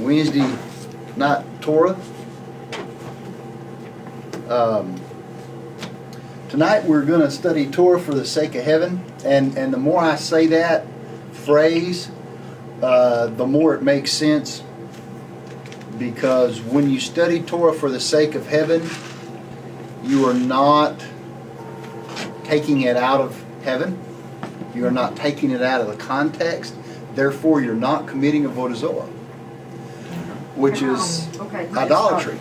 Wednesday night Torah. Tonight we're going to study Torah for the sake of heaven, and the more I say that phrase, the more it makes sense, because when you study Torah for the sake of heaven, you are not taking it out of heaven. You are not taking it out of the context. Therefore, you're not committing avodah zarah, which is idolatry.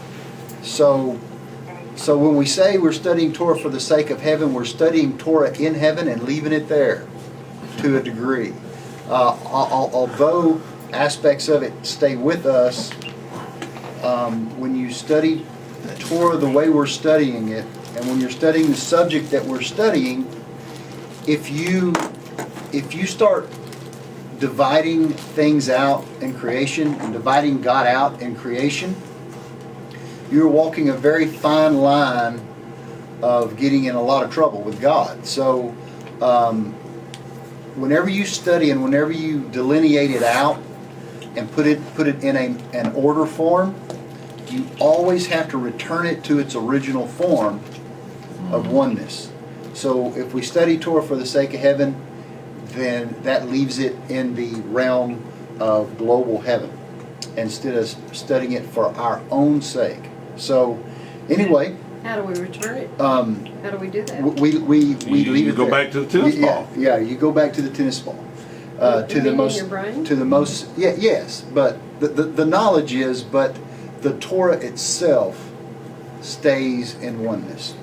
So when we say we're studying Torah for the sake of heaven, we're studying Torah in heaven and leaving it there to a degree. Although aspects of it stay with us, when you study the Torah the way we're studying it, and when you're studying the subject that we're studying, if you start dividing things out in creation and dividing God out in creation, you're walking a very fine line of getting in a lot of trouble with God. So whenever you study and whenever you delineate it out and put it in an order form, you always have to return it to its original form of oneness. So if we study Torah for the sake of heaven, then that leaves it in the realm of global heaven instead of studying it for our own sake. So anyway, how do we return it? How do we do that? We leave You it go there. back to the tennis ball. Yeah, you go back to the tennis ball. Yes, but the knowledge is, but the Torah itself stays in oneness.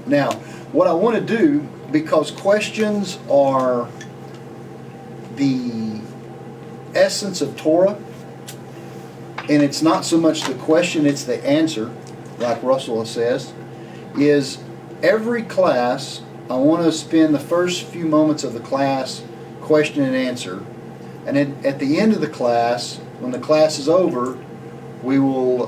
Now, what I want to do, because questions are the essence of Torah, and it's not so much the question, it's the answer, like Russell says, is every class, I want to spend the first few moments of the class question and answer, and then at the end of the class, when the class is over, we will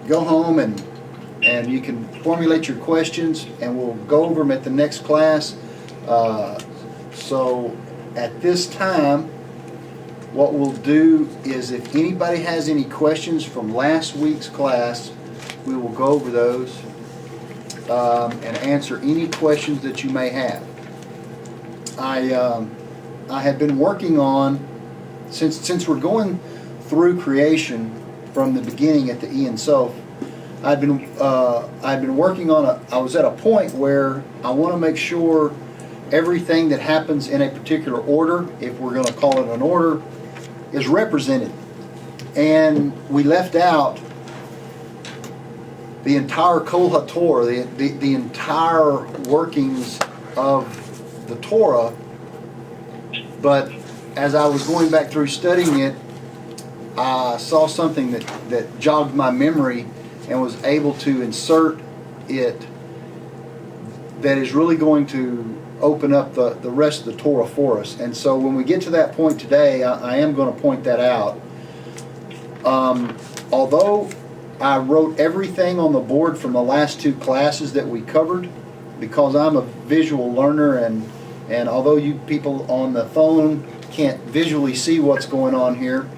go home and you can formulate your questions, and we'll go over them at the next class. So at this time, what we'll do is, if anybody has any questions from last week's class, we will go over those and answer any questions that you may have. I have been working on, since we're going through creation from the beginning at the Ein Sof, I've been working on I was at a point where I want to make sure everything that happens in a particular order, if we're going to call it an order, is represented. And we left out the entire Kol HaTorah, the entire workings of the Torah. But as I was going back through studying it, I saw something that jogged my memory and was able to insert it that is really going to open up the rest of the Torah for us. And so when we get to that point today, I am going to point that out. Although I wrote everything on the board from the last two classes that we covered, because I'm a visual learner, and although you people on the phone can't visually see what's going on here,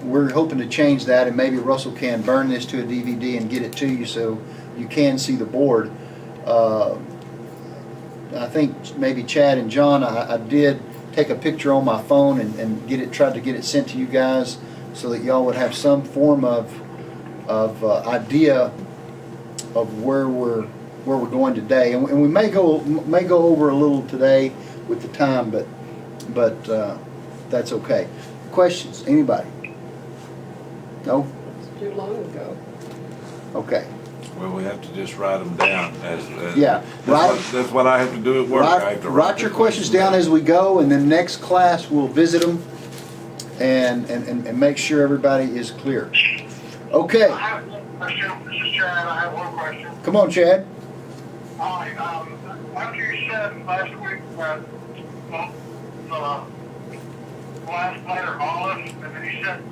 we're hoping to change that, and maybe Russell can burn this to a DVD and get it to you so you can see the board. I think maybe Chad and John, I did take a picture on my phone and tried to get it sent to you guys so that y'all would have some form of idea of where we're going today, and we may go over a little today with the time, but that's okay. Questions? Anybody? No? It's too long ago. Okay. Well, we have to just write them down. Yeah. That's what I have to do at work. I have to write your questions down as we go, and then next class we'll visit them and make sure everybody is clear. Okay. I have one question. This is Chad. I have one question. Come on, Chad. Hi. After you said last week that the last letter olive, and then you said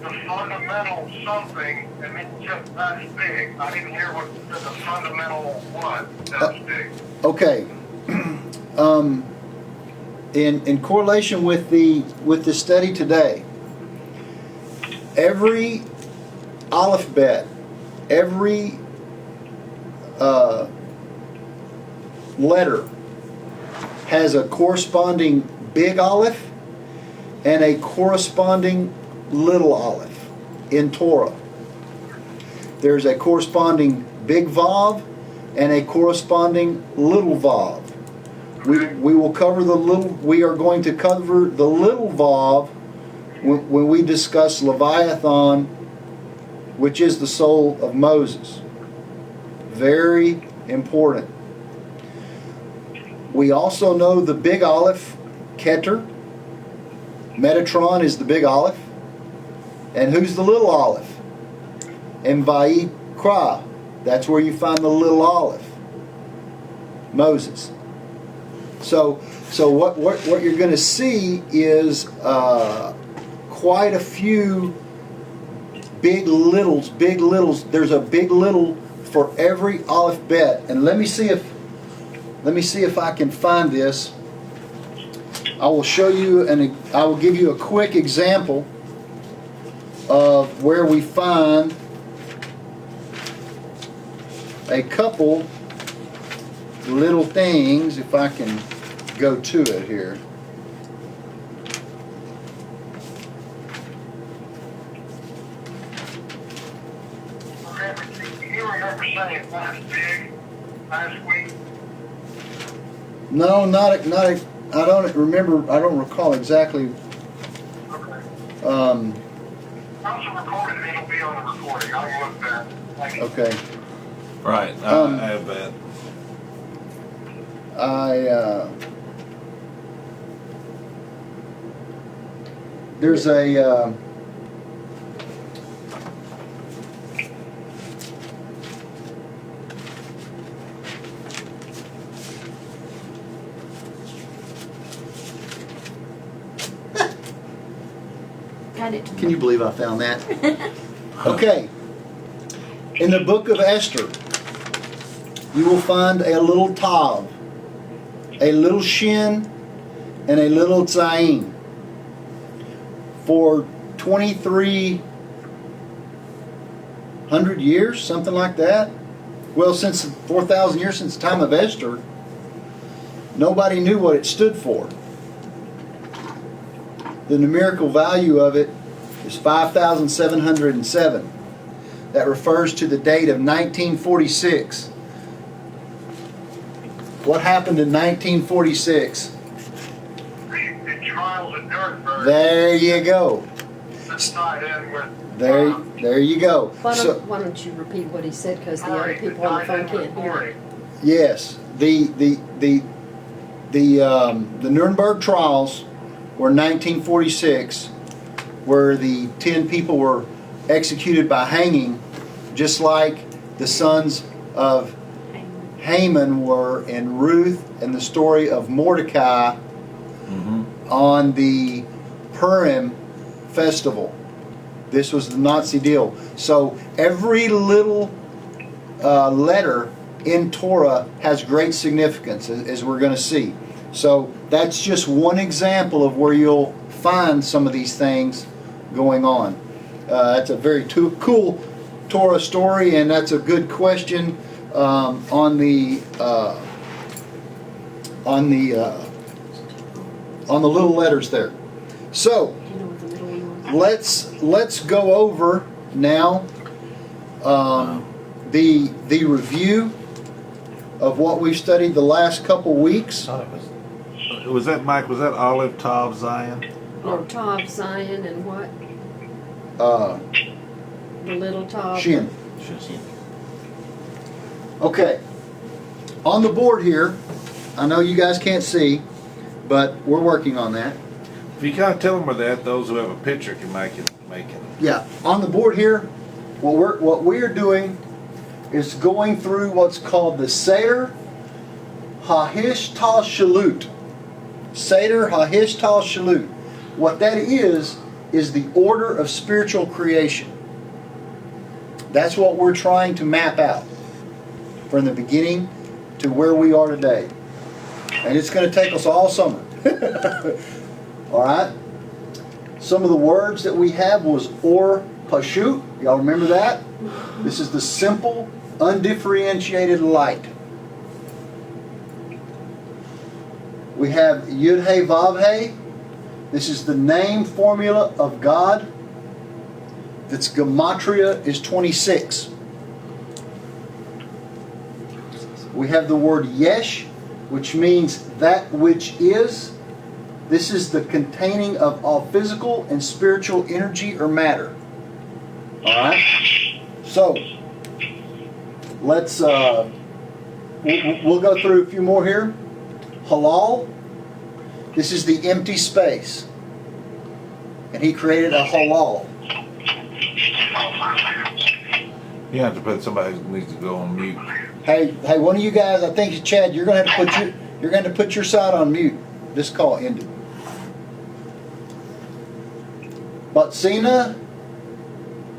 the fundamental something, and then just that's big. I didn't hear what the fundamental what that's big. Okay. in correlation with the study today, every alphabet, every letter has a corresponding big aleph and a corresponding little aleph in Torah. There's a corresponding big vav and a corresponding little vav. We will cover the little. We are going to cover the little vav when we discuss Leviathan, which is the soul of Moses. Very important. We also know the big aleph, Keter. Metatron is the big aleph. And who's the little aleph? And Vayikra. That's where you find the little aleph. Moses. So what you're going to see is quite a few big littles. There's a big little for every alphabet. And let me see if I can find this. I will show you I will give you a quick example of where we find a couple little things, if I can go to it here. Do you remember saying last big last week? No, not I don't remember. I don't recall exactly. Okay. Um, How's the recording? It'll be on the recording. I'll look back. Thank you. okay. Right, I have that. There's a Got it. can you believe I found that? Okay. In the book of Esther, you will find a little tav, a little shin, and a little tzayin. For 2,300 years, something like that. Well, since 4,000 years since the time of Esther, nobody knew what it stood for. The numerical value of it is 5,707. That refers to the date of 1946. What happened in 1946? The trials at Nuremberg. There you go. That's tied in with. There you go. Why So, don't you repeat what he said, because the other people on the phone can't hear it. yes, the Nuremberg trials were 1946, where the 10 people were executed by hanging, just like the sons of Haman were in Ruth, and the story of Mordecai on the Purim festival. This was the Nazi deal. So every little letter in Torah has great significance, as we're going to see. So that's just one example of where you'll find some of these things going on. That's a very cool Torah story, and that's a good question on the little letters there. So Do you know what the middle one was? let's go over now the review of what we've studied the last couple weeks. Was that, Mike, was that Olive Tav Zion? Or Tav, Zion, and what? The little Tav. Shin. Okay. On the board here, I know you guys can't see, but we're working on that. If you kind of tell them where that, those who have a picture can make it. Yeah, on the board here, what we're doing is going through what's called the Seder HaHishtal Shalut. Seder HaHishtal Shalut. What that is the order of spiritual creation. That's what we're trying to map out from the beginning to where we are today. And it's going to take us all summer. All right. Some of the words that we have was or pashut. Y'all remember that? This is the simple, undifferentiated light. We have Yud He Vav He. This is the name formula of God. Its gematria is 26. We have the word Yesh, which means that which is. This is the containing of all physical and spiritual energy or matter. Alright? So, let's, we'll go through a few more here. Halal. This is the empty space. And he created a halal. You have to put somebody who needs to go on mute. Hey, one of you guys, I think it's Chad, you're gonna have to put your side on mute. This call ended. Batsina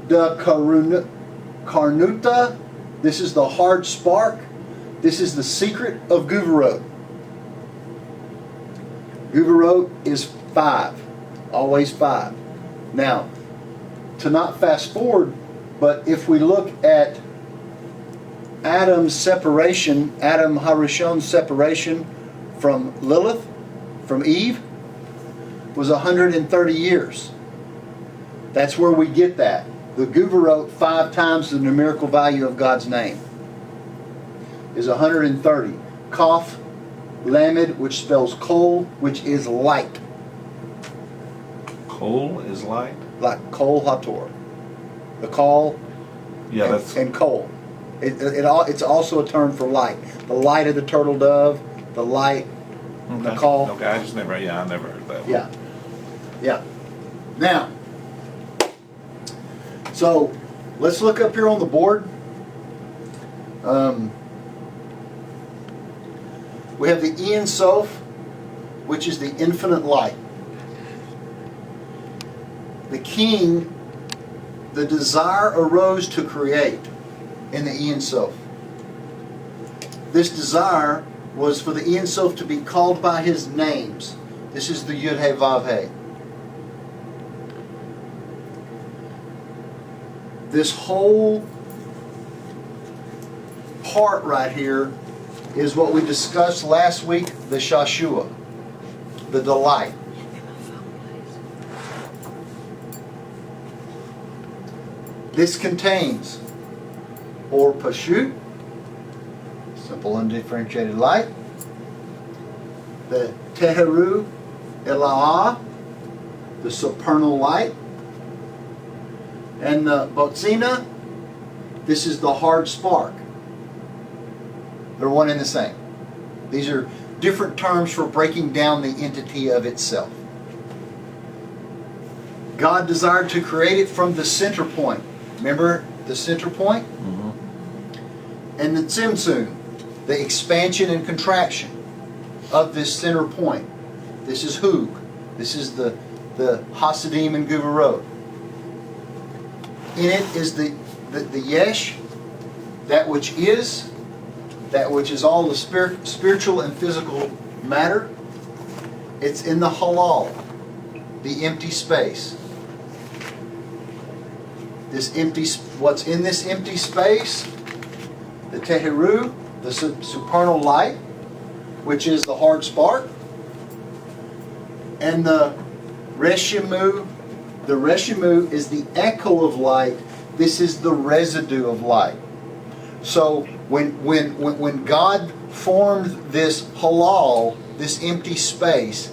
de Karnuta. This is the hard spark. This is the secret of Guvarot. Guvarot is 5. Always 5. Now, to not fast forward, but if we look at Adam's separation, Adam Harishon's separation from Lilith, from Eve, was 130 years. That's where we get that. The Guvarot, 5 times the numerical value of God's name, is 130. Kaf, Lamed, which spells kol, which is light. Coal is light? Like kol hator. The kol and kol. It's also a term for light. The light of the turtle dove, the light, the kol. Okay, I never heard that one. Yeah. Now, so let's look up here on the board. We have the Ein Sof, which is the infinite light. The king, the desire arose to create in the Ein Sof. This desire was for the Ein Sof to be called by his names. This is the Yud He Vav He. This whole part right here is what we discussed last week, the Shashua, the delight. This contains or pashut, simple undifferentiated light, the teheru ela'ah, the supernal light, and the botzina, this is the hard spark. They're one and the same. These are different terms for breaking down the entity of itself. God desired to create it from the center point. Remember the center point? Mm-hmm. And the tzimtzum, the expansion and contraction of this center point. This is Hug. This is the Hasidim and Guvarot. In it is the Yesh, that which is all the spiritual and physical matter. It's in the Halal, the empty space. What's in this empty space? The Teheru, the supernal light, which is the hard spark, and the Reshimu. The Reshimu is the echo of light. This is the residue of light. So when God formed this halal, this empty space,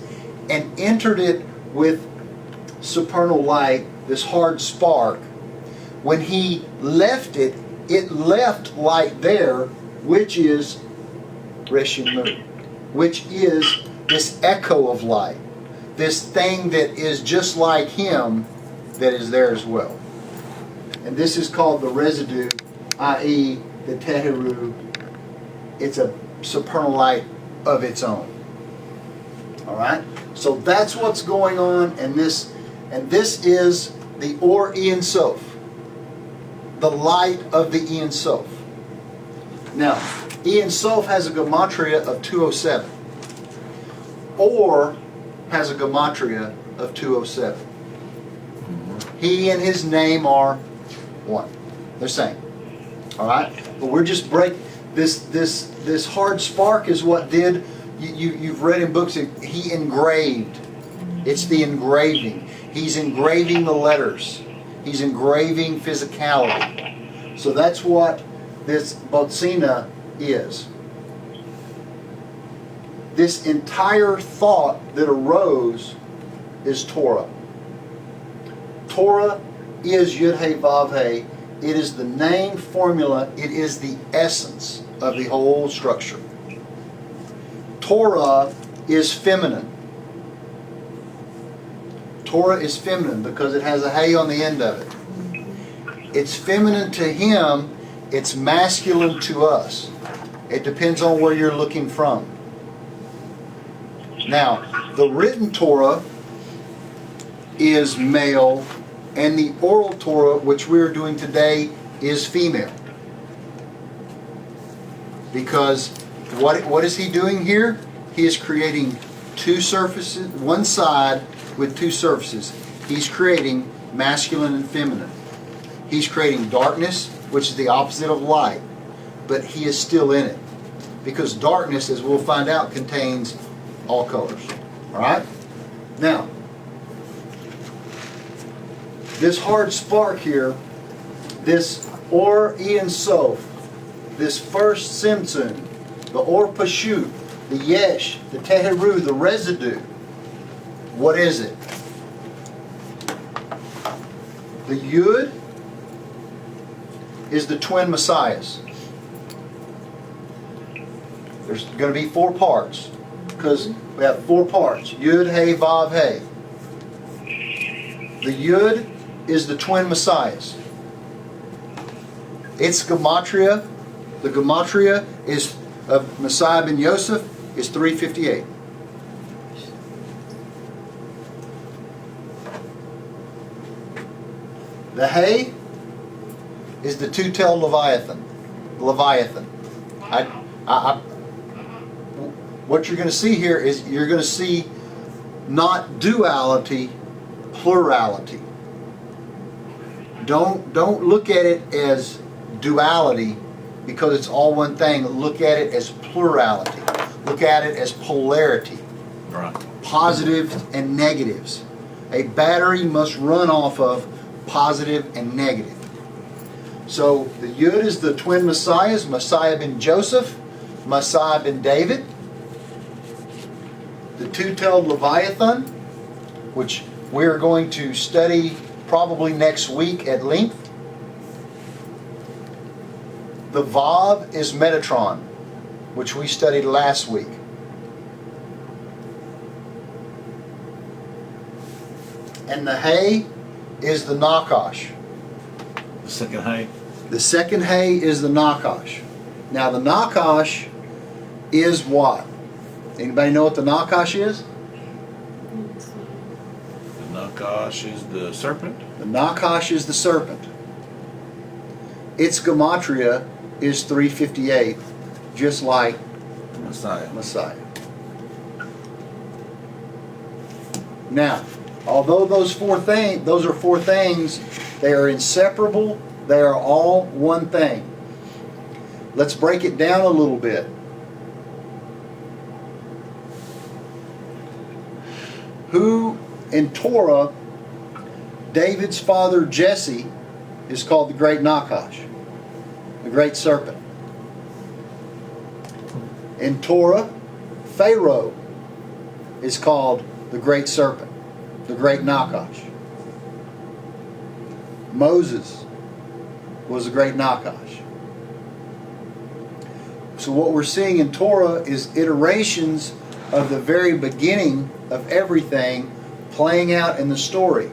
and entered it with supernal light, this hard spark, when He left it, it left light there, which is Reshimu, which is this echo of light, this thing that is just like Him that is there as well. And this is called the residue, i.e. the Teheru. It's a supernal light of its own. Alright? So that's what's going on, and this is the Or Ein Sof, the light of the Ein Sof. Now, Ein Sof has a gematria of 207. Or has a gematria of 207. He and his name are one. They're same. All right? But we're just this hard spark is what did, you've read in books, he engraved. It's the engraving. He's engraving the letters. He's engraving physicality. So that's what this Botsina is. This entire thought that arose is Torah. Torah is Yud He Vav He. It is the name formula. It is the essence of the whole structure. Torah is feminine. Torah is feminine because it has a He on the end of it. It's feminine to him. It's masculine to us. It depends on where you're looking from. Now, the written Torah is male, and the oral Torah, which we're doing today, is female. Because what is he doing here? He is creating two surfaces, one side with two surfaces. He's creating masculine and feminine. He's creating darkness, which is the opposite of light, but he is still in it. Because darkness, as we'll find out, contains all colors. Alright? Now, this hard spark here, this Or Ein Sof, this first Simtzun, the Or Pashut, the Yesh, the Teheru, the residue, what is it? The Yud is the twin messiahs. There's going to be 4 parts because we have 4 parts. Yud, He, Vav, He. The Yud is the twin messiahs. Its gematria, the gematria is of Messiah ben Yosef is 358. The He is the two-tailed Leviathan. What you're going to see here is you're going to see not duality, plurality. Don't look at it as duality because it's all one thing. Look at it as plurality. Look at it as polarity. Right. Positives and negatives. A battery must run off of positive and negative. So the Yud is the twin messiahs, Messiah ben Joseph, Messiah ben David. The two-tailed Leviathan, which we're going to study probably next week at length. The Vav is Metatron, which we studied last week. And the He is the Nakash. The second He. The second He is the Nakash. Now the Nakash is what? Anybody know what the Nakash is? The Nakash is the serpent. The Nakash is the serpent. Its gematria is 358, just like Messiah. Now, although those are four things, they are inseparable. They are all one thing. Let's break it down a little bit. Who in Torah, David's father Jesse is called the great Nakash, the great serpent. In Torah, Pharaoh is called the great serpent, the great Nakash. Moses was the great Nakash. So what we're seeing in Torah is iterations of the very beginning of everything playing out in the story.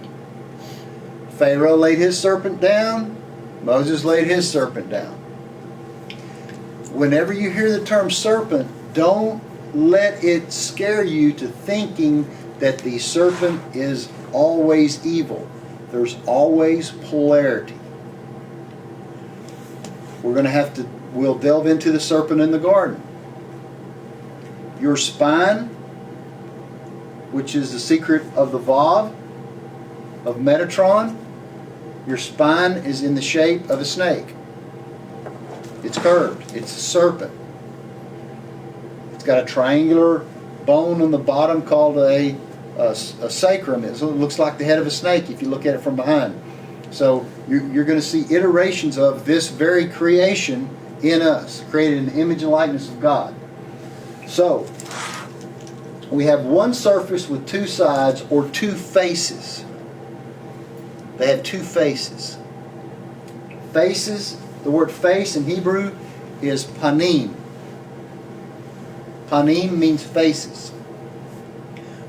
Pharaoh laid his serpent down. Moses laid his serpent down. Whenever you hear the term serpent, don't let it scare you to thinking that the serpent is always evil. There's always polarity. We'll delve into the serpent in the garden. Your spine which is the secret of the Vav, of Metatron. Your spine is in the shape of a snake. It's curved. It's a serpent. It's got a triangular bone on the bottom called a sacrum. It looks like the head of a snake if you look at it from behind. So you're going to see iterations of this very creation in us, created in the image and likeness of God. So we have one surface with two sides, or two faces. They have two faces. Faces, the word face in Hebrew is panim. Panim means faces.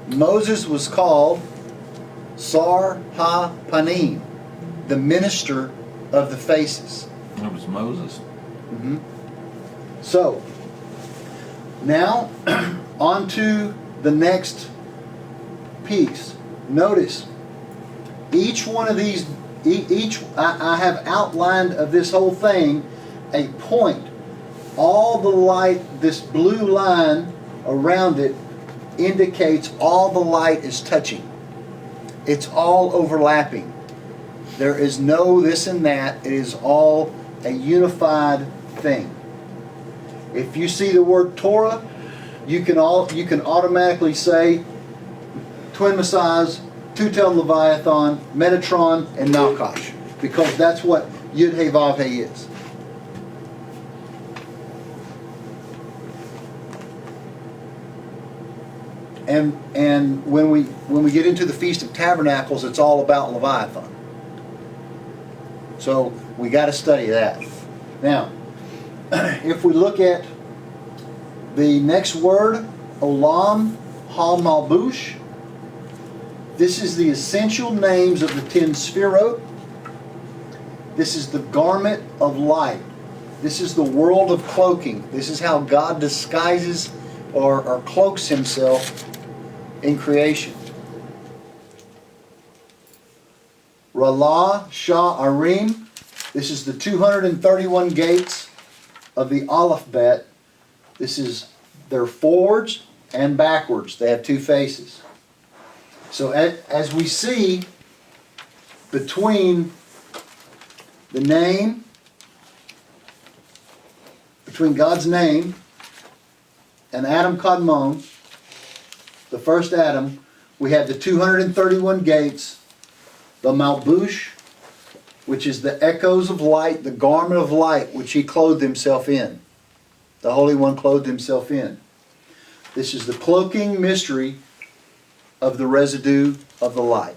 Moses was called Sar Ha-Panim, the minister of the faces. It was Moses. Mm-hmm. So, now on to the next piece. Notice, each one of these, I have outlined of this whole thing a point. All the light, this blue line around it, indicates all the light is touching. It's all overlapping. There is no this and that. It is all a unified thing. If you see the word Torah, you can automatically say twin messiahs, two-tailed leviathan, Metatron, and Malkash, because that's what Yud He Vav He is. And when we get into the Feast of Tabernacles, it's all about Leviathan. So we got to study that. Now, if we look at the next word, Olam HaMalbush, this is the essential names of the 10 Sphirot. This is the garment of light. This is the world of cloaking. This is how God disguises or cloaks Himself in creation. Ralah Shah Arim. This is the 231 gates of the alphabet. This is their forwards and backwards. They have two faces. So as we see between the name, between God's name and Adam Kadmon, the first Adam, we have the 231 gates, the Malbush, which is the echoes of light, the garment of light which He clothed Himself in. The Holy One clothed Himself in. This is the cloaking mystery of the residue of the light.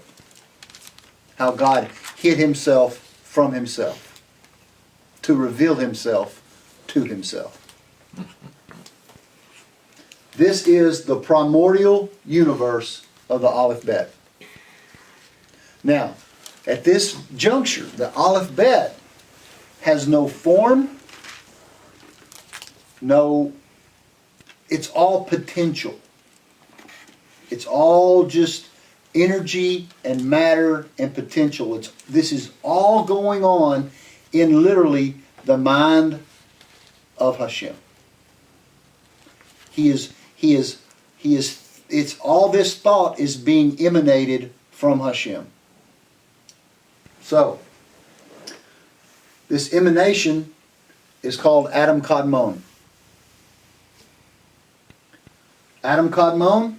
How God hid Himself from Himself to reveal Himself to Himself. This is the primordial universe of the Aleph Bet. Now, at this juncture, the Aleph Bet has no form, it's all potential. It's all just energy and matter and potential. This is all going on in literally the mind of Hashem. It's all this thought is being emanated from Hashem. So, this emanation is called Adam Kadmon. Adam Kadmon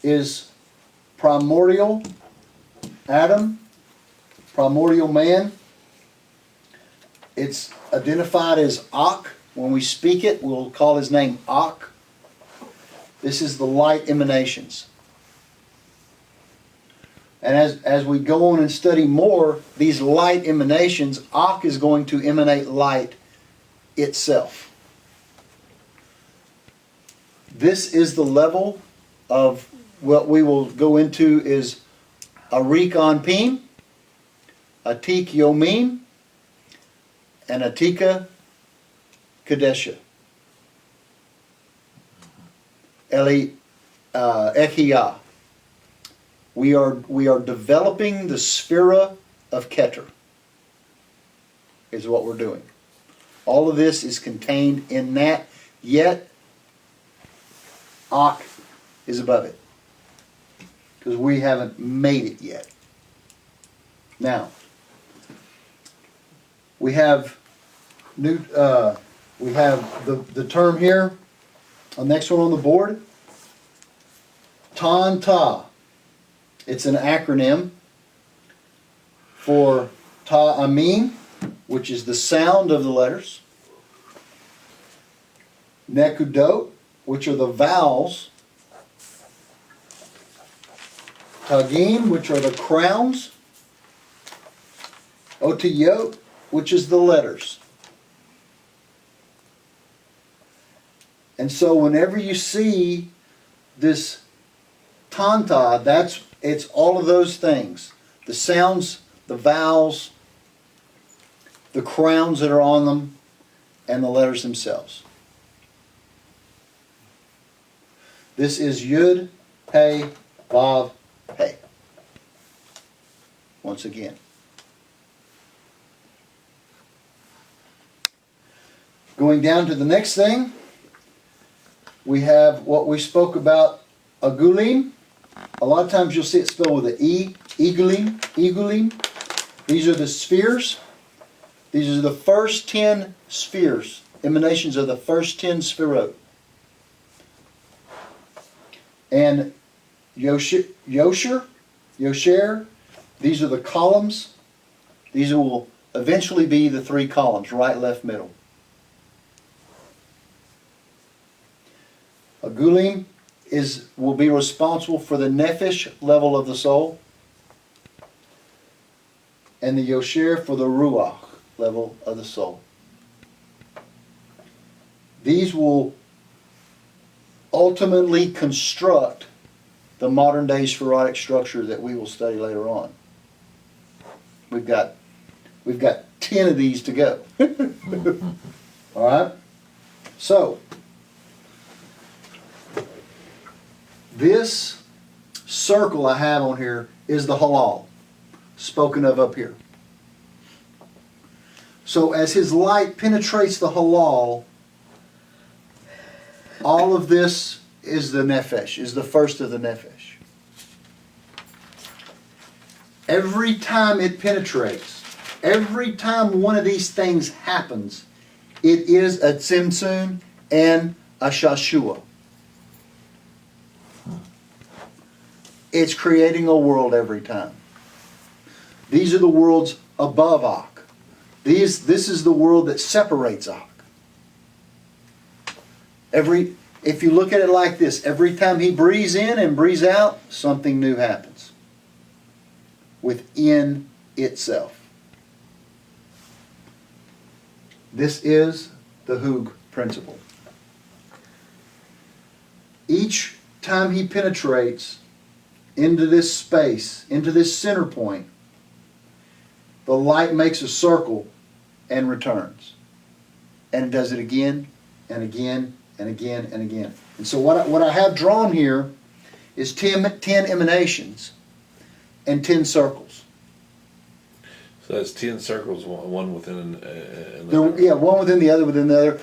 is primordial Adam, primordial man. It's identified as Ak. When we speak it, we'll call his name Ak. This is the light emanations. And as we go on and study more, these light emanations, Ak is going to emanate light itself. This is the level of what we will go into is Arik Anpim, Atik Yomim, and Atika Kadesha. Eli Echiyah. We are developing the Sphira of Keter, is what we're doing. All of this is contained in that, yet Ak is above it. because we haven't made it yet. Now, we have the term here, the next one on the board, Ta. It's an acronym for Ta'amin, which is the sound of the letters, Nekudot, which are the vowels, Tagim, which are the crowns, Otiyot, which is the letters. And so whenever you see this Tanta, it's all of those things. The sounds, the vowels, the crowns that are on them, and the letters themselves. This is Yud, Hey, Vav, Hey. Once again. Going down to the next thing, we have what we spoke about, Agulim. A lot of times you'll see it spelled with an E, Egulim, Egulim. These are the spheres. These are the first 10 spheres, emanations of the first 10 sphirot. And Yosher, these are the columns. These will eventually be the 3 columns, right, left, middle. Agulim will be responsible for the nephesh level of the soul, and the Yosher for the ruach level of the soul. These will ultimately construct the modern day spherotic structure that we will study later on. We've got 10 of these to go. All right? So, this circle I have on here is the halal, spoken of up here. So as his light penetrates the halal, all of this is the nefesh, is the first of the nefesh. Every time it penetrates, every time one of these things happens, it is a tzimtzum and a shashua. It's creating a world every time. These are the worlds above Ak. This is the world that separates Ak. If you look at it like this, every time he breathes in and breathes out, something new happens within itself. This is the Hug principle. Each time he penetrates into this space, into this center point, the light makes a circle and returns. And it does it again and again and again and again. And so what I have drawn here is 10 emanations and 10 circles. So that's 10 circles, one within another. Yeah, one within the other.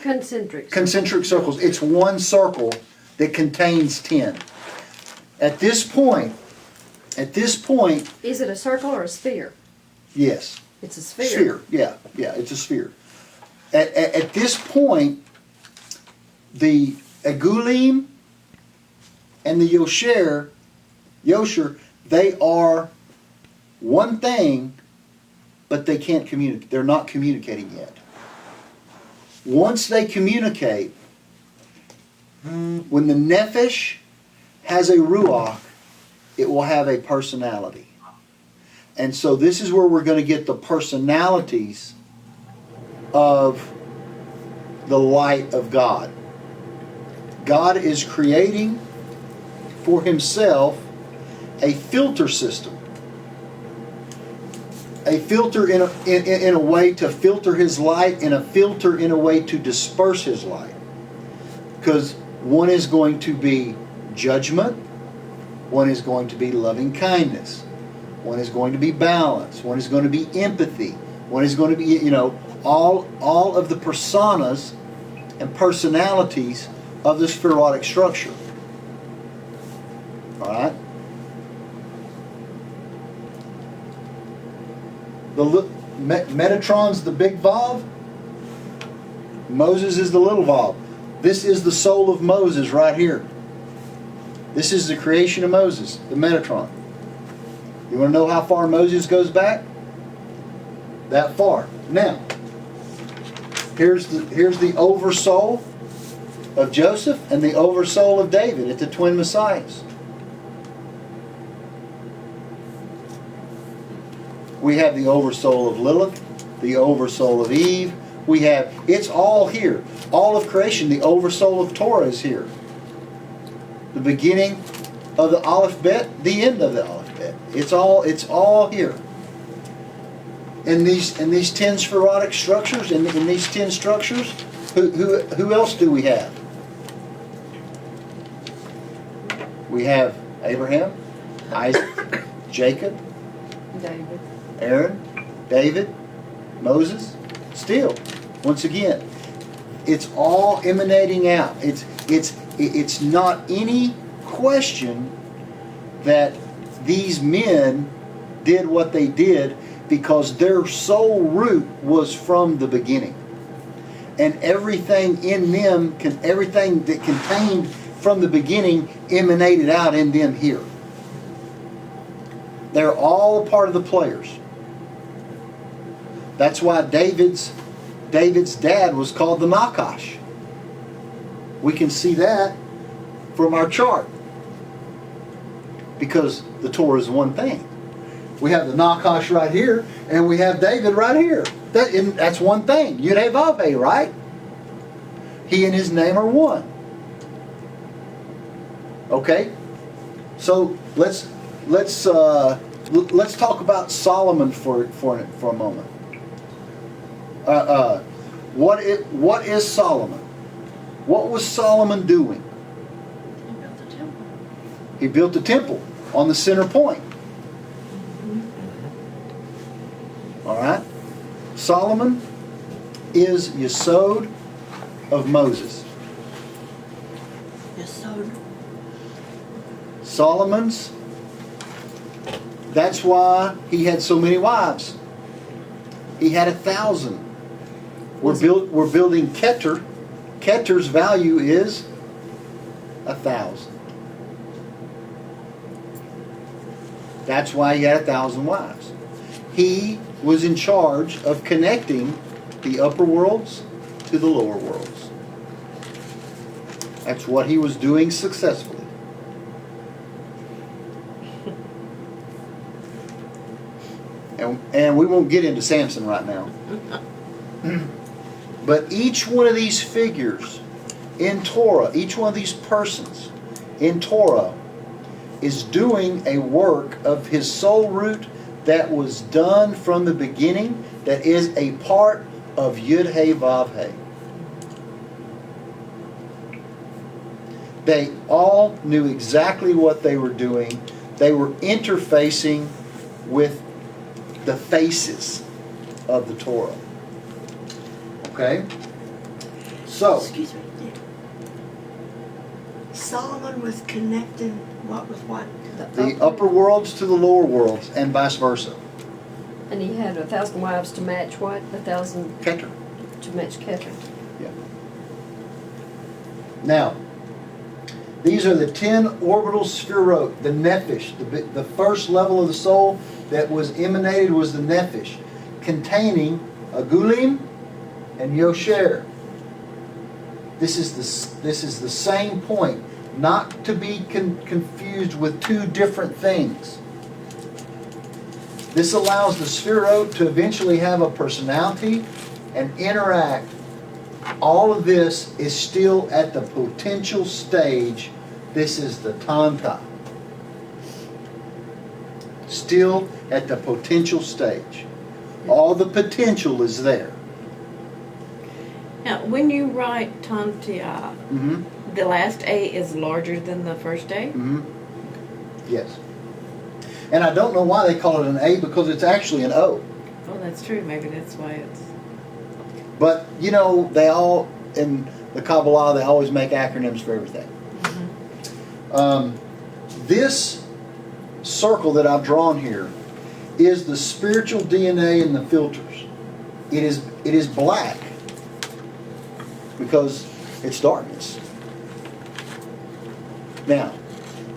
Concentric circles. It's one circle that contains 10. At this point, Is it a circle or a sphere? yes. It's a sphere. Sphere, yeah, it's a sphere. At this point, the Agulim and the Yosher, they are one thing, but they can't communicate. They're not communicating yet. Once they communicate, when the Nefesh has a Ruach, it will have a personality. And so this is where we're going to get the personalities of the light of God. God is creating for himself a filter system. A filter in a way to filter his light, and a filter in a way to disperse his light. Because one is going to be judgment, one is going to be loving kindness, one is going to be balance, one is going to be empathy, one is going to be, all of the personas and personalities of the spherotic structure. Alright? Metatron's the big Vav. Moses is the little Vav. This is the soul of Moses right here. This is the creation of Moses, the Metatron. You want to know how far Moses goes back? That far. Now, here's the oversoul of Joseph and the oversoul of David at the twin messiahs. We have the oversoul of Lilith, the oversoul of Eve. We have, it's all here. All of creation, the oversoul of Torah is here. The beginning of the Aleph Bet, the end of the Aleph Bet. It's all here. In these 10 spherotic structures, in these 10 structures, who else do we have? We have Abraham, Isaac, Jacob, David. Aaron, David, Moses. Still, once again, it's all emanating out. It's not any question that these men did what they did, because their soul root was from the beginning. And everything in them, everything that contained from the beginning emanated out in them here. They're all a part of the players. That's why David's dad was called the Nakash. We can see that from our chart, because the Torah is one thing. We have the Nakash right here, and we have David right here. That's one thing. Yud-Heh-Vav-Heh, right? He and his name are one. Okay? So let's talk about Solomon for a moment. What is Solomon? What was Solomon doing? He built the temple. He built the temple on the center point. All right? Solomon is Yesod of Moses. Yesod. Solomon's, that's why he had so many wives. He had 1,000. We're building Keter. Keter's value is 1,000. That's why he had 1,000 wives. He was in charge of connecting the upper worlds to the lower worlds. That's what he was doing successfully. And we won't get into Samson right now. But each one of these figures in Torah, each one of these persons in Torah, is doing a work of his soul root that was done from the beginning, that is a part of Yud-Heh-Vav-Heh. They all knew exactly what they were doing. They were interfacing with the faces of the Torah. Okay? So, Excuse me. Solomon was connecting what with what? the upper worlds to the lower worlds, and vice versa. And he had 1,000 wives to match what? 1,000 Keter. to match Keter. Yeah. Now, these are the 10 orbital spherot, the nephesh, the first level of the soul that was emanated was the nephesh, containing Agulim and Yosher. This is the same point, not to be confused with two different things. This allows the spherot to eventually have a personality and interact. All of this is still at the potential stage. This is the Tanta. Still at the potential stage. All the potential is there. Now, when you write Tantia, the last A is larger than the first A? Yes. And I don't know why they call it an A, because it's actually an O. Oh, that's true. Maybe that's why it's... But, you know, they all, in the Kabbalah, they always make acronyms for everything. This circle that I've drawn here is the spiritual DNA in the filters. It is black because it's darkness. Now,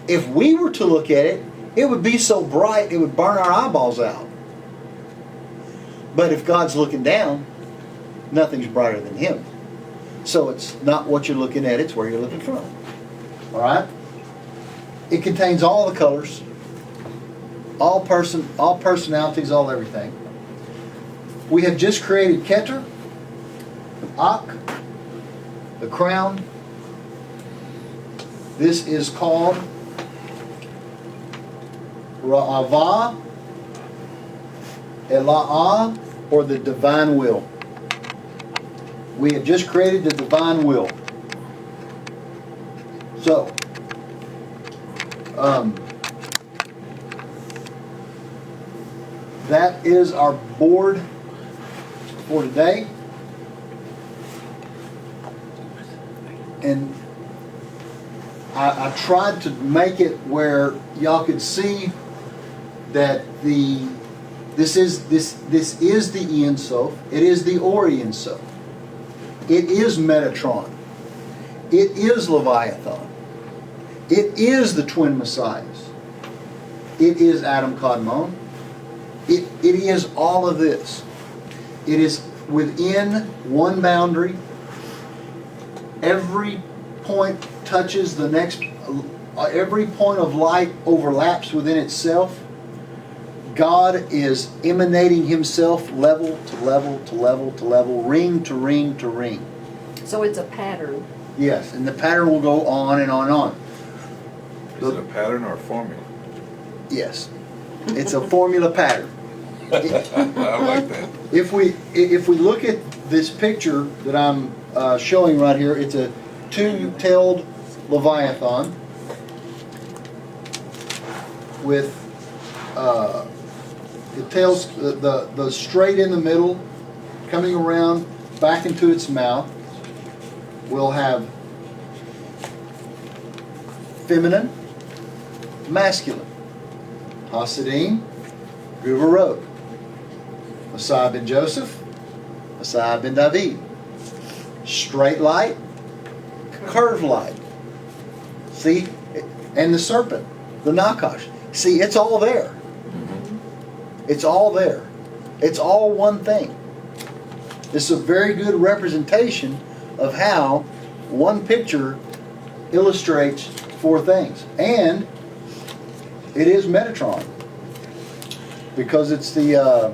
if we were to look at it, it would be so bright it would burn our eyeballs out. But if God's looking down, nothing's brighter than Him. So it's not what you're looking at, it's where you're looking from. Alright? It contains all the colors, all personalities, all everything. We have just created Keter, Ak, the crown. This is called Ra'ava, Ela'ah, or the divine will. We have just created the divine will. So, that is our board for today. And I tried to make it where y'all could see that this is the Ein Sof. It is the Or Ein Sof. It is Metatron. It is Leviathan. It is the twin messiahs. It is Adam Kadmon. It is all of this. It is within one boundary. Every point touches the next. Every point of light overlaps within itself. God is emanating Himself level to level to level to level, ring to ring to ring. So it's a pattern. Yes, and the pattern will go on and on and on. Is it a pattern or a formula? Yes, it's a formula pattern. I like that. If we look at this picture that I'm showing right here, it's a two-tailed Leviathan with the tails, the straight in the middle, coming around back into its mouth. We'll have feminine, masculine, Hasidim, Guvarot, Messiah ben Joseph, Messiah ben David, straight light, curved light. See, and the serpent, the Nakash. See, it's all there. It's all there. It's all one thing. It's a very good representation of how one picture illustrates four things. And it is Metatron. Because it's the I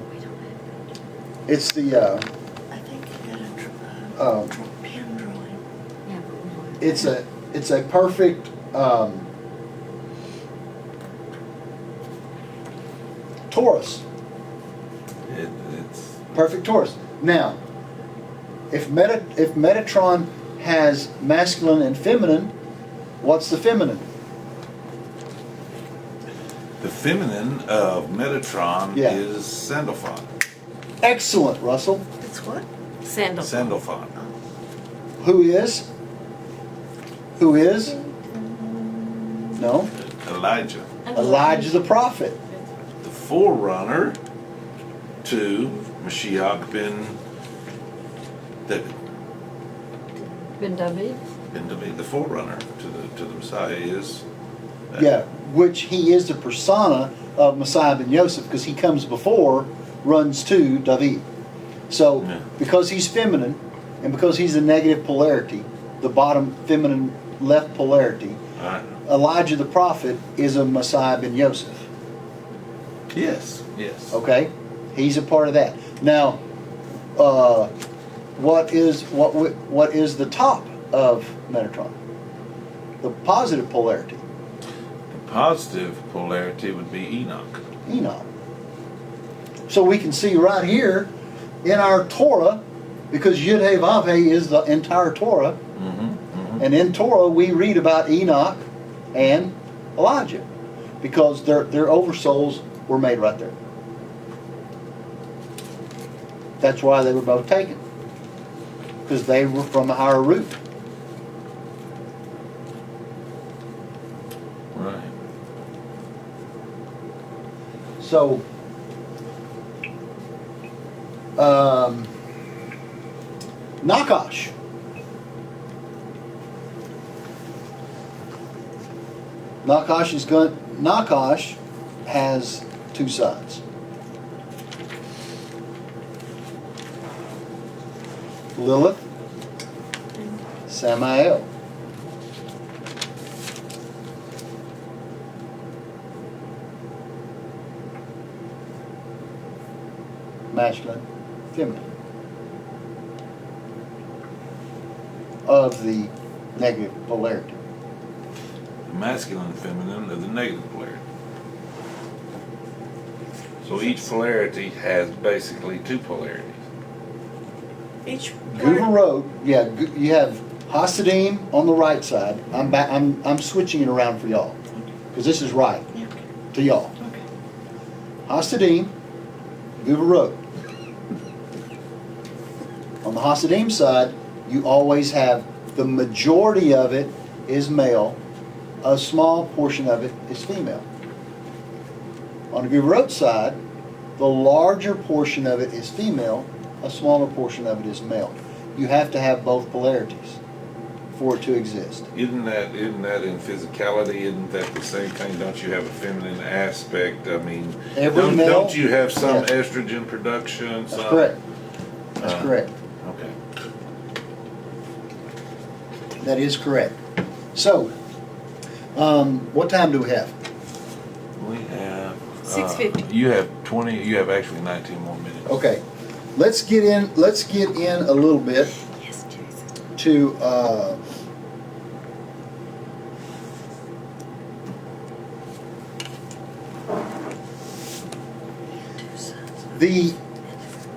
think you got a pen drawing. Yeah, but we want- it's a perfect torus. It's Perfect torus. Now, if Metatron has masculine and feminine, what's the feminine? The feminine of Metatron Yeah. is Sandalphon. Excellent, Russell. It's what? Sandal. Sandalphon. Who is? Who is? No. Elijah. Elijah the prophet. The forerunner to Mashiach ben David. Ben David? Ben David, the forerunner to the Messiah is. Yeah, which he is the persona of Messiah ben Yosef, because he comes before, runs to David. So, Yeah. because he's feminine, and because he's a negative polarity, the bottom feminine left polarity, Right. Elijah the prophet is a Messiah ben Yosef. Yes. Yes. Okay, he's a part of that. Now, what is the top of Metatron? The positive polarity, The positive polarity would be Enoch. Enoch. So we can see right here in our Torah, because Yud He Vav He is the entire Torah, and in Torah we read about Enoch and Elijah, because their oversouls were made right there. That's why they were both taken, because they were from a higher root. Right. So Nakash. Nakash has two sides. Lilith, Samael. Masculine, feminine. Of the negative polarity. Masculine and feminine of the negative polarity. So each polarity has basically two polarities. Each Guvarot, yeah, you have Hasidim on the right side. I'm switching it around for y'all because this is right Yeah. to y'all. Okay. Hasidim, Guvarot. On the Hasidim side, you always have the majority of it is male, a small portion of it is female. On the Guvarot side, the larger portion of it is female, a smaller portion of it is male. You have to have both polarities for it to exist. Isn't that in physicality? Isn't that the same thing? Don't you have a feminine aspect? I mean, Every male- don't you have some Yes. estrogen production? That's some, correct. That's correct. Okay. That is correct. So, what time do we have? We have 6:50. You have 20. You have actually 19 more minutes. Okay, let's get in. Let's get in a little bit Yes, Jason. to the.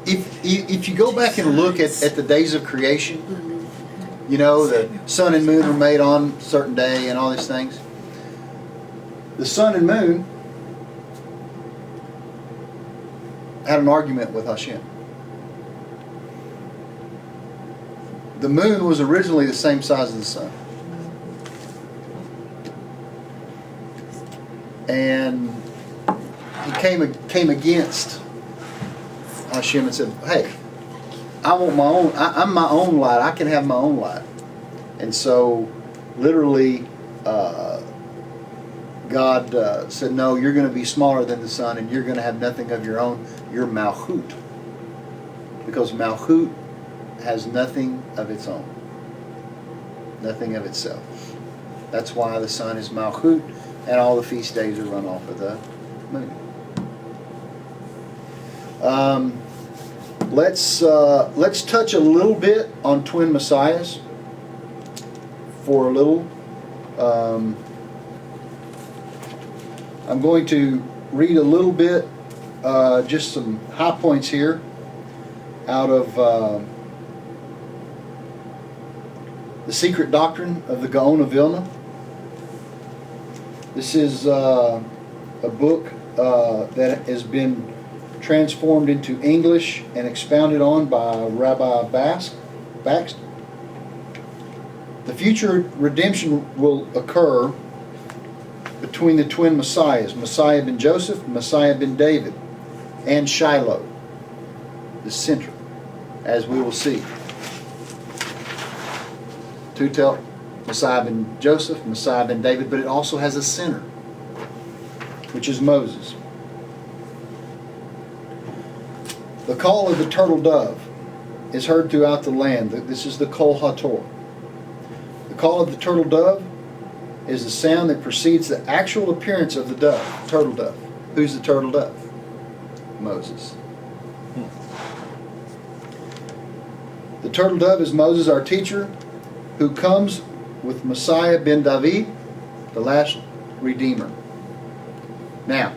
If you go back and look at the days of creation, you know the sun and moon were made on a certain day and all these things. The sun and moon had an argument with Hashem. The moon was originally the same size as the sun. And he came against Hashem and said, hey, I want my own, I'm my own light. I can have my own light. And so literally God said, no, you're going to be smaller than the sun and you're going to have nothing of your own. You're Malchut. Because Malchut has nothing of its own. Nothing of itself. That's why the sun is Malchut and all the feast days are run off of the moon. Let's touch a little bit on twin messiahs for a little. I'm going to read a little bit, just some high points here out of The Secret Doctrine of the Gaon of Vilna. This is a book that has been transformed into English and expounded on by Rabbi Baxt. The future redemption will occur between the twin messiahs, Messiah ben Joseph, Messiah ben David, and Shiloh, the center, as we will see. To tell Messiah ben Joseph, Messiah ben David, but it also has a center, which is Moses. The call of the turtle dove is heard throughout the land. This is the Kol HaTorah. The call of the turtle dove is the sound that precedes the actual appearance of the dove, turtle dove. Who's the turtle dove? Moses. The turtle dove is Moses, our teacher, who comes with Messiah ben David, the last Redeemer. Now,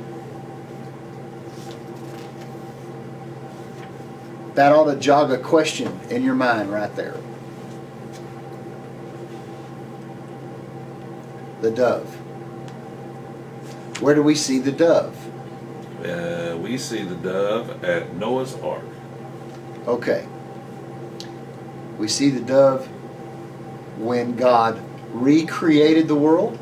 that ought to jog a question in your mind right there. The dove. Where do we see the dove? We see the dove at Noah's Ark. Okay. We see the dove when God recreated the world,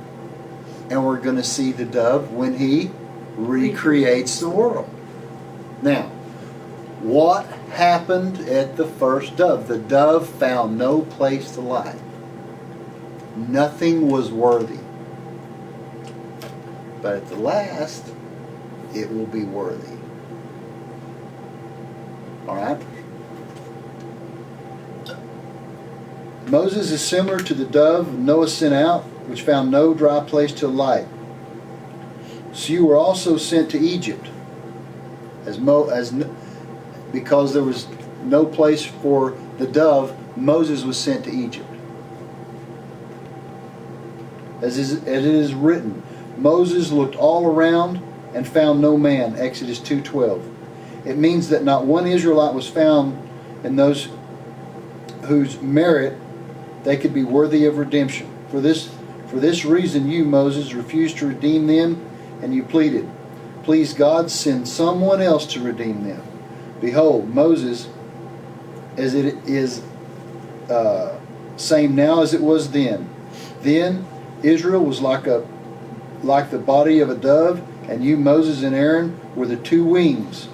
and we're going to see the dove when He recreates the world. Now, what happened at the first dove? The dove found no place to lie. Nothing was worthy. But at the last, it will be worthy. All right? Moses is similar to the dove Noah sent out, which found no dry place to alight. So you were also sent to Egypt, because there was no place for the dove. Moses was sent to Egypt. As it is written, Moses looked all around and found no man. Exodus 2:12. It means that not one Israelite was found in those whose merit they could be worthy of redemption. For this reason you, Moses, refused to redeem them, and you pleaded, "Please God, send someone else to redeem them." Behold, Moses, as it is same now as it was then. Then Israel was like the body of a dove, and you, Moses and Aaron, were the two wings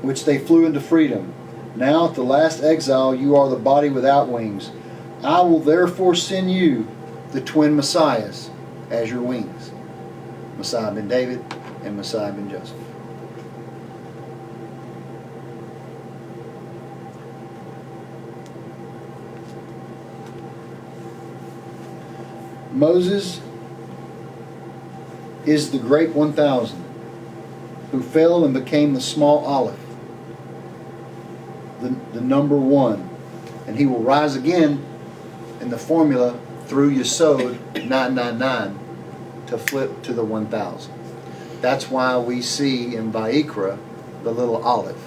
which they flew into freedom. Now at the last exile you are the body without wings. I will therefore send you the twin Messiahs as your wings. Messiah ben David and Messiah ben Joseph. Moses is the great 1,000 who fell and became the small Aleph, the number one. And he will rise again in the formula through Yesod 999 to flip to the 1,000. That's why we see in Vayikra the little Aleph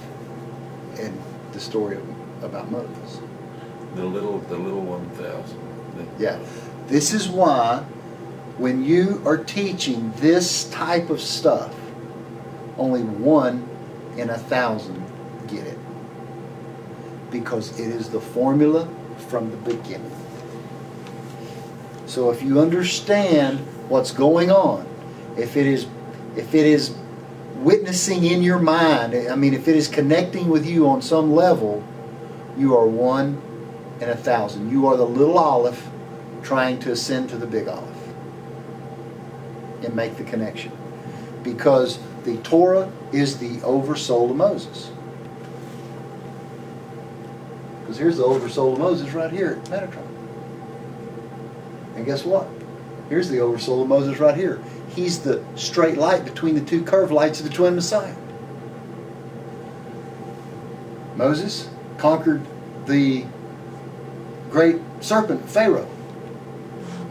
in the story about Moses. The little 1,000. Yeah. This is why when you are teaching this type of stuff, only 1 in 1,000 get it. Because it is the formula from the beginning. So if you understand what's going on, if it is witnessing in your mind, I mean, if it is connecting with you on some level, you are 1 in 1,000. You are the little Aleph trying to ascend to the big Aleph and make the connection. Because the Torah is the oversoul of Moses. Because here's the oversoul of Moses right here at Metatron. And guess what? Here's the oversoul of Moses right here. He's the straight light between the two curved lights of the twin Messiah. Moses conquered the great serpent, Pharaoh.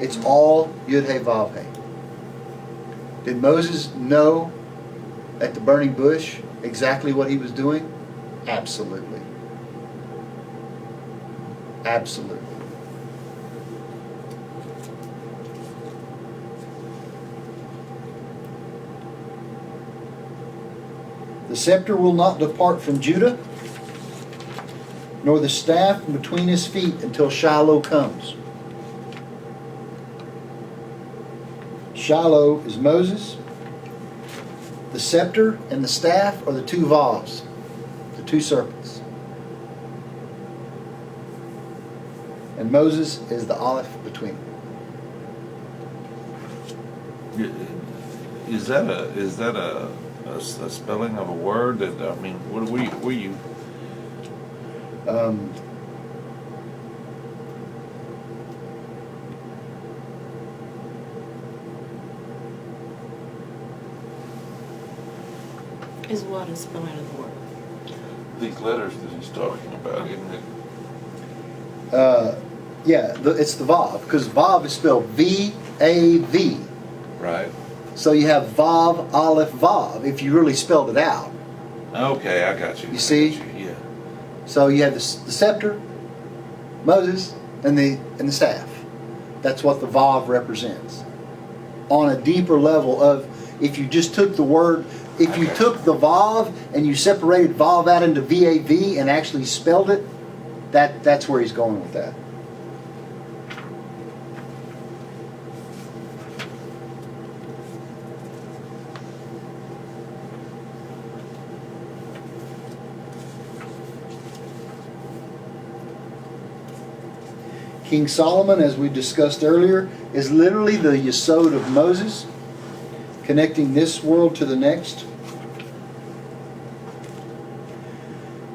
It's all Yud He Vav He. Did Moses know at the burning bush exactly what he was doing? Absolutely. Absolutely. The scepter will not depart from Judah, nor the staff from between his feet until Shiloh comes. Shiloh is Moses. The scepter and the staff are the two Vavs, the two serpents. And Moses is the Aleph between them. Is that a spelling of a word? That, I mean, what were you? Is what a spelling of the word? These letters that he's talking about, isn't it? Yeah, it's the Vav, because Vav is spelled V-A-V. Right. So you have Vav, Aleph, Vav, if you really spelled it out. Okay, I got you. You see? I got you. Yeah. So you have the scepter, Moses, and the staff. That's what the Vav represents. On a deeper level of, if you just took the word, if you took the Vav and you separated Vav out into V-A-V and actually spelled it, that's where he's going with that. King Solomon, as we discussed earlier, is literally the Yesod of Moses, connecting this world to the next.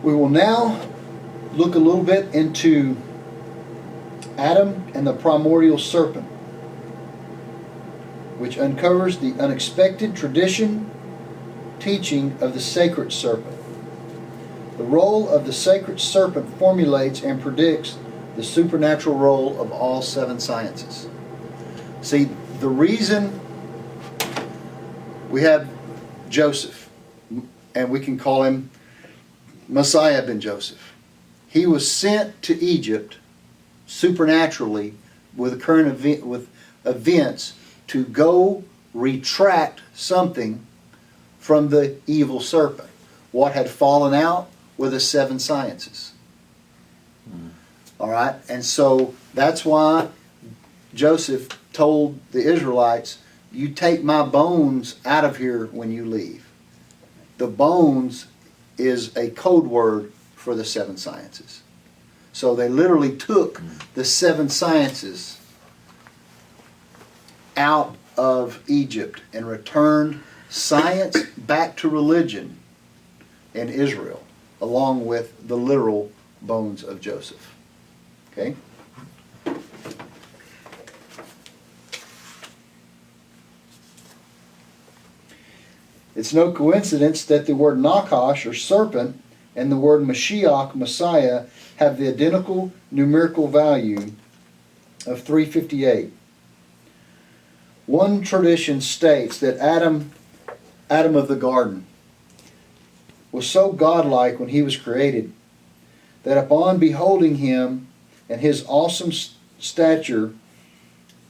We will now look a little bit into Adam and the primordial serpent, which uncovers the unexpected tradition, teaching of the sacred serpent. The role of the sacred serpent formulates and predicts the supernatural role of all seven sciences. See, the reason we have Joseph, and we can call him Messiah ben Joseph. He was sent to Egypt supernaturally with events to go retract something from the evil serpent. What had fallen out were the seven sciences. All right, and so that's why Joseph told the Israelites, you take my bones out of here when you leave. The bones is a code word for the seven sciences. So they literally took the seven sciences out of Egypt and returned science back to religion in Israel, along with the literal bones of Joseph. Okay? It's no coincidence that the word Nakash, or serpent, and the word Mashiach, Messiah, have the identical numerical value of 358. One tradition states that Adam of the garden, was so godlike when he was created that upon beholding him and his awesome stature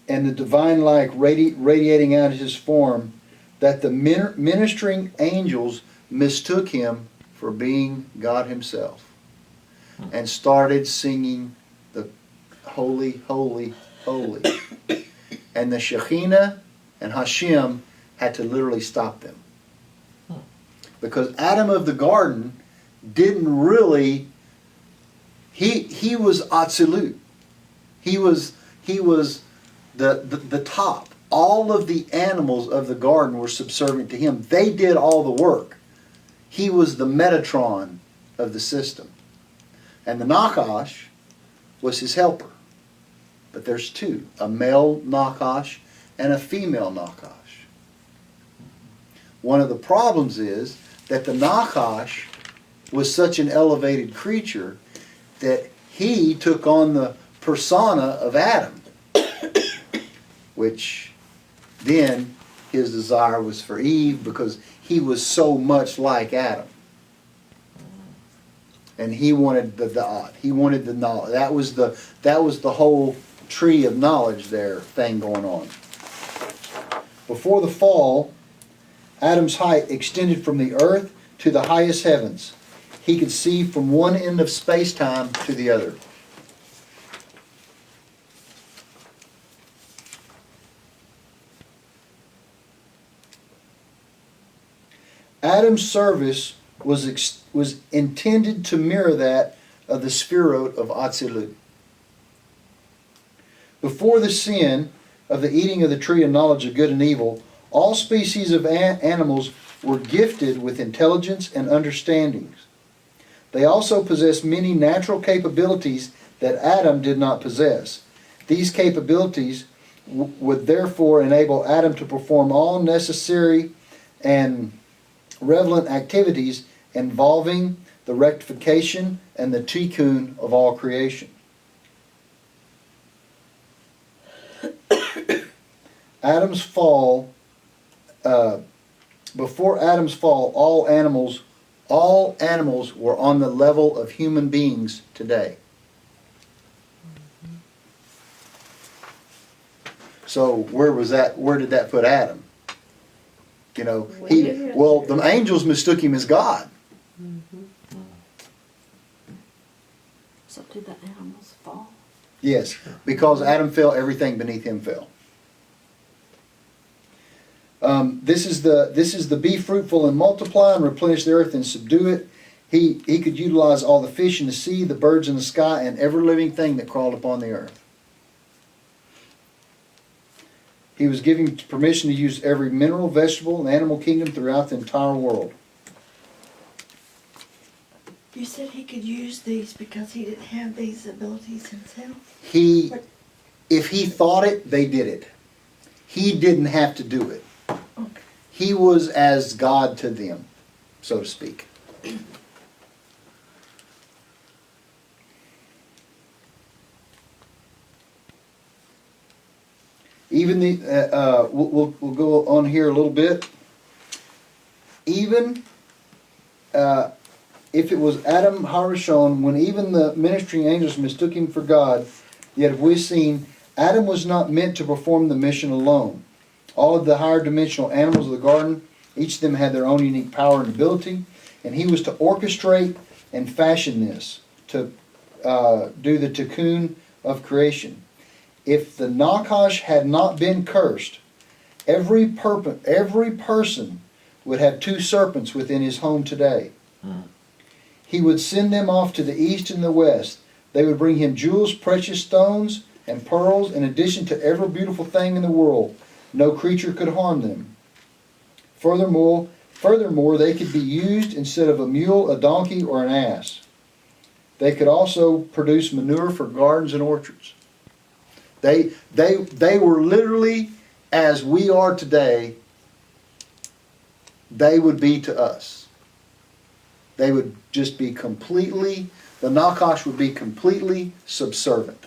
and the divine light radiating out of his form, that the ministering angels mistook him for being God himself and started singing the holy, holy, holy. And the Shekhinah and Hashem had to literally stop them. Because Adam of the garden didn't really, he was Atzilut. He was the top. All of the animals of the garden were subservient to him. They did all the work. He was the Metatron of the system. And the Nakash was his helper. But there's two, a male Nakash and a female Nakash. One of the problems is that the Nakash was such an elevated creature that he took on the persona of Adam, which then his desire was for Eve because he was so much like Adam. And he wanted he wanted the knowledge. That was the whole tree of knowledge there thing going on. Before the fall, Adam's height extended from the earth to the highest heavens. He could see from one end of space-time to the other. Adam's service was intended to mirror that of the Sphirot of Atzilut. Before the sin of the eating of the tree of knowledge of good and evil, all species of animals were gifted with intelligence and understandings. They also possessed many natural capabilities that Adam did not possess. These capabilities would therefore enable Adam to perform all necessary and relevant activities involving the rectification and the tikkun of all creation. Adam's fall, before Adam's fall, all animals were on the level of human beings today. So where did that put Adam? You know, the angels mistook him as God. So did the animals fall? Yes, because Adam fell, everything beneath him fell. This is the be fruitful and multiply and replenish the earth and subdue it. He could utilize all the fish in the sea, the birds in the sky, and every living thing that crawled upon the earth. He was given permission to use every mineral, vegetable, and animal kingdom throughout the entire world. You said he could use these because he didn't have these abilities himself? If he thought it, they did it. He didn't have to do it. He was as God to them, so to speak. Even we'll go on here a little bit. Even if it was Adam Harishon, when even the ministering angels mistook him for God, yet we've seen Adam was not meant to perform the mission alone. All of the higher dimensional animals of the garden, each of them had their own unique power and ability, and he was to orchestrate and fashion this to do the tikkun of creation. If the Nakash had not been cursed, every person would have 2 serpents within his home today. He would send them off to the east and the west. They would bring him jewels, precious stones, and pearls, in addition to every beautiful thing in the world. No creature could harm them. Furthermore, they could be used instead of a mule, a donkey, or an ass. They could also produce manure for gardens and orchards. They were literally, as we are today, they would be to us. They would just be completely, the Nakash would be completely subservient.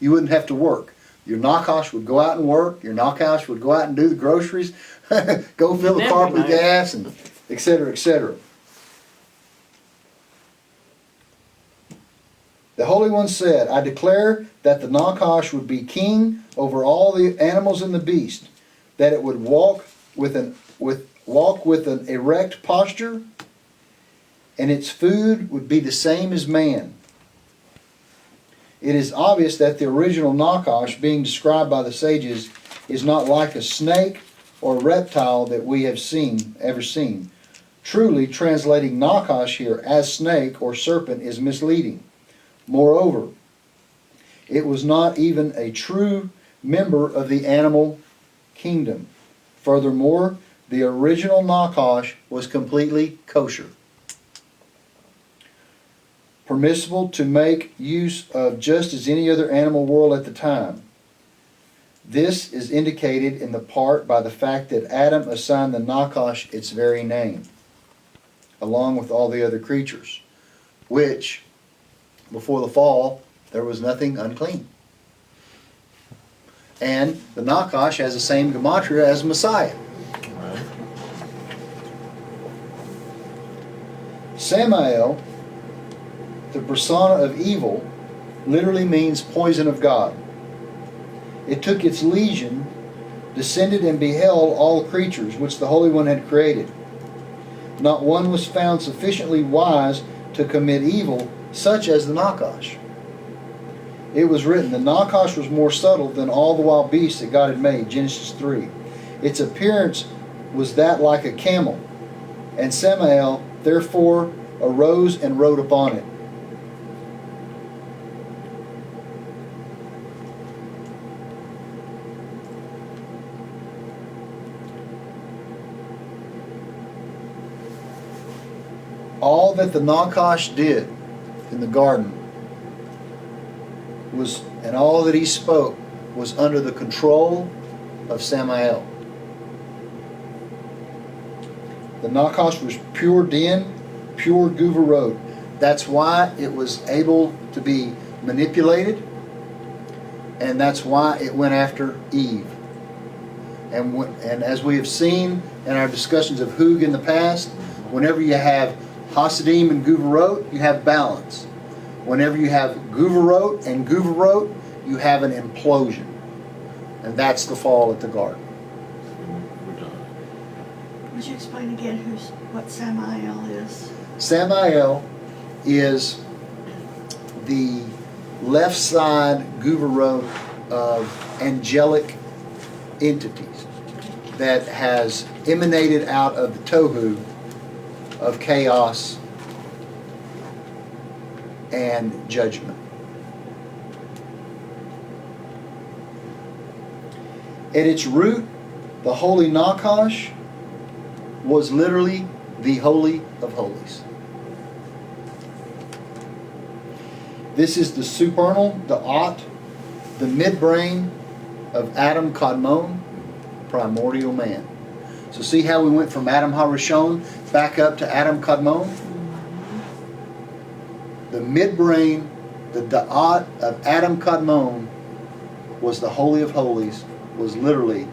You wouldn't have to work. Your Nakash would go out and work. Your Nakash would go out and do the groceries, go fill the car with gas, and et cetera, et cetera. The Holy One said, I declare that the Nakash would be king over all the animals and the beast, that it would walk with an erect posture, and its food would be the same as man. It is obvious that the original Nakash being described by the sages is not like a snake or reptile that we have ever seen. Truly, translating Nakash here as snake or serpent is misleading. Moreover, it was not even a true member of the animal kingdom. Furthermore, the original Nakash was completely kosher, permissible to make use of just as any other animal world at the time. This is indicated in the part by the fact that Adam assigned the Nakash its very name, along with all the other creatures, which, before the fall, there was nothing unclean. And the Nakash has the same gematria as Messiah. Samael, the persona of evil, literally means poison of God. It took its legion, descended and beheld all creatures which the Holy One had created. Not one was found sufficiently wise to commit evil, such as the Nakash. It was written, the Nakash was more subtle than all the wild beasts that God had made, Genesis 3. Its appearance was that like a camel, and Samael therefore arose and rode upon it. All that the Nakash did in the garden was, and all that he spoke, was under the control of Samael. The Nakash was pure din, pure Guvarot. That's why it was able to be manipulated, and that's why it went after Eve. And as we have seen in our discussions of Hug in the past, whenever you have Hasidim and Guvarot, you have balance. Whenever you have Guvarot and Guvarot, you have an implosion. And that's the fall at the garden. Would you explain again what Samael is? Samael is the left side Guvarot of angelic entities that has emanated out of the Tohu of chaos and judgment. At its root, the Holy Nakash was literally the Holy of Holies. This is the supernal, the At, the midbrain of Adam Kadmon, primordial man. So see how we went from Adam HaRishon back up to Adam Kadmon? The midbrain, the Da'at of Adam Kadmon was the Holy of Holies, was literally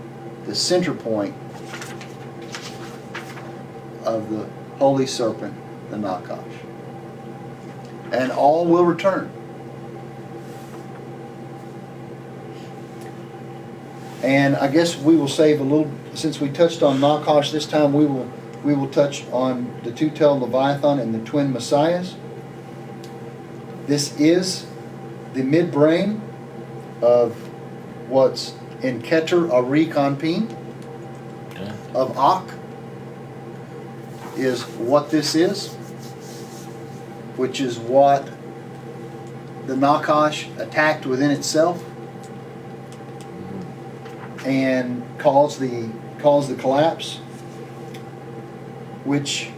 the center point of the Holy Serpent, the Nakash. And all will return. And I guess we will save a little, since we touched on Nakash this time, we will touch on the two-tailed Leviathan and the twin Messiahs. This is the midbrain of what's in Keter Ari Kanpin of Ak, is what this is, which is what the Nakash attacked within itself and caused the collapse, which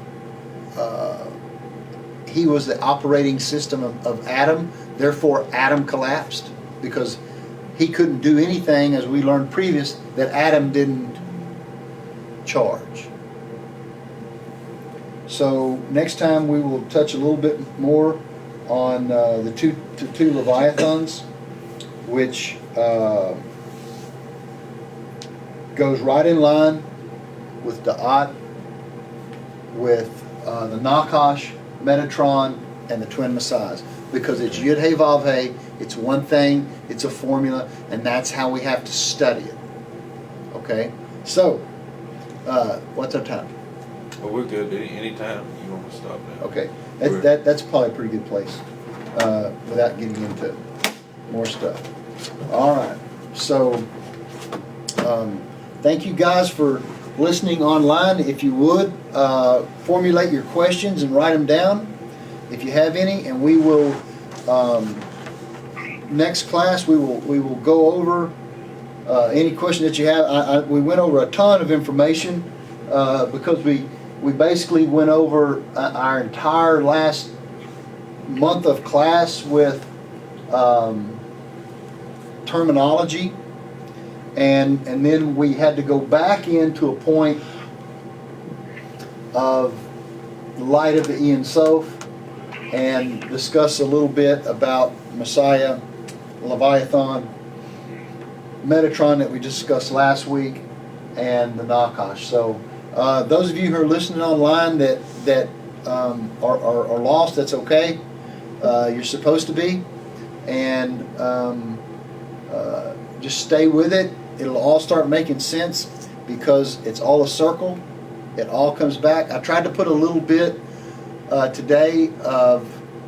he was the operating system of Adam. Therefore, Adam collapsed because he couldn't do anything, as we learned previous, that Adam didn't charge. So next time we will touch a little bit more on the two Leviathans, which goes right in line with Da'at, with the Nakash, Metatron, and the twin Messiahs. Because it's Yud He Vav He, it's one thing, it's a formula, and that's how we have to study it. Okay? So, what's our time? Well, we're good. Anytime you want to stop now. Okay, that's probably a pretty good place without getting into more stuff. All right, so thank you guys for listening online. If you would, formulate your questions and write them down if you have any, and we will, next class, we will go over any question that you have. We went over a ton of information because we basically went over our entire last month of class with terminology, and then we had to go back into a point of the light of the Ein Sof and discuss a little bit about Messiah, Leviathan, Metatron that we discussed last week, and the Nakash. So those of you who are listening online that are lost, that's okay. You're supposed to be, and just stay with it. It'll all start making sense because it's all a circle. It all comes back. I tried to put a little bit today of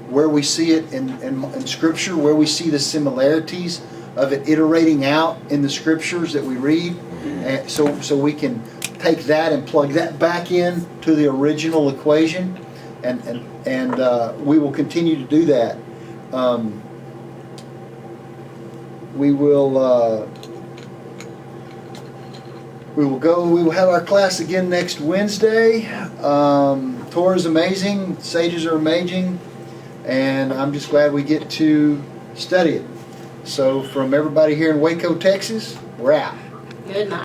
where we see it in Scripture, where we see the similarities of it iterating out in the Scriptures that we read, and so we can take that and plug that back in to the original equation, and we will continue to do that. We will have our class again next Wednesday. Torah is amazing, sages are amazing, and I'm just glad we get to study it. So from everybody here in Waco, Texas, we're out. Good night.